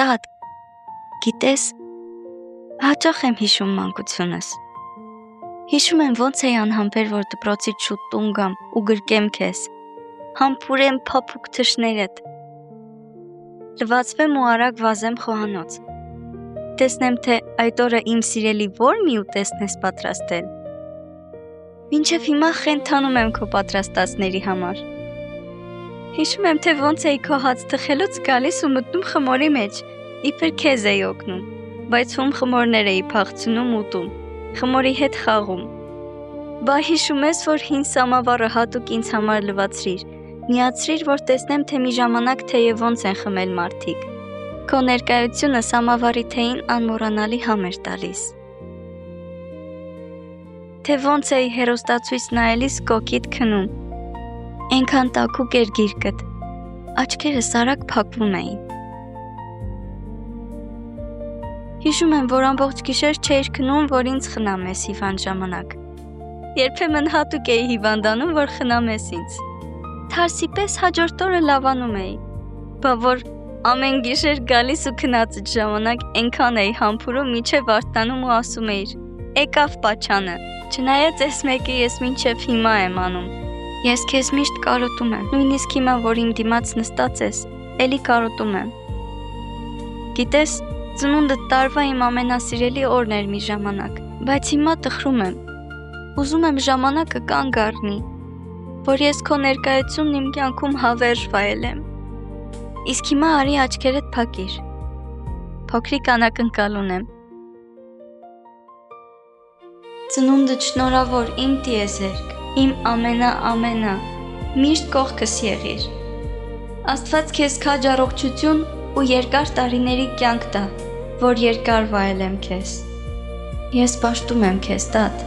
Տատ, գիտես, հաճախ եմ հիշում մանկությունս։ Հիշում եմ ոնց էի անհամբեր, որ դպրոցից շուտ տուն գամ ու գրկեմ քեզ, համբուրեմ փափուկ թշներդ, լվացվեմ ու արագ վազեմ խոհանոց, տեսնեմ, թե այդ օրը իմ սիրելի որ մի ուտեստն ես պատրաստել։ Մինչև հիմա խենթանում եմ քո պատրաստածների համար։ Հիշում եմ, թե ոնց էի քո հաց թխելուց գալիս ու մտնում խմորի մեջ, իբր քեզ էի օգնում, բայց հում խմորներ էի փախցնում ուտում, խմորի հետ խաղում։ Բա հիշում ես, որ հին սամավառը հատուկ ինձ համար լվացրիր, միացրիր, որ տեսնեմ, թե մի ժամանակ թեև ոնց են խմել մարդիկ։ Քո ներկայությունը սամավառի թեյին անմոռանալի համ էր տալիս։ Թե ոնց էի հեռուստացույց նայելիս կոկիդ քնում, այնքան տաքուկ էր գիրկդ, աչքերս արագ փակվում էին։ Հիշում եմ, որ ամբողջ գիշեր չէիր քնում, որ ինձ խնամես հիվանդ ժամանակ։ Երբեմն հատուկ էի հիվանդանում, որ խնամես ինձ։ Թարսի պես հաջորդ օրը լավանում էի, բա որ ամեն գիշեր գալիս ու քնածդ ժամանակ այնքան էի համբուրում, մինչև արթնանում ու ասում էիր. «Եկավ պաչանը», չնայած այս մեկը ես մինչև հիմա եմ անում։ Ես քեզ միշտ կարոտում եմ, նույնիսկ հիմա, որ իմ դիմաց նստած ես, էլի կարոտում եմ։ Գիտես, ծնունդդ տարվա իմ ամենասիրելի օրն էր մի ժամանակ, բայց հիմա տխրում եմ։ Ուզում եմ ժամանակը կանգ առնի, որ ես քո ներկայությունն իմ կյանքում հավերժ վայելեմ։ Իսկ հիմա արի աչքերդ փակիր։ Փոքրիկ անակնկալ ունեմ։ Ծնունդդ շնորհավոր իմ տիեզերք, իմ ամենա, միշտ կողքս եղիր։ Աստված քեզ քաջ առողջություն ու երկար տարիների կյանք տա, որ երկար վայելեմ քեզ։ Ես պաշտում եմ քեզ, տատ։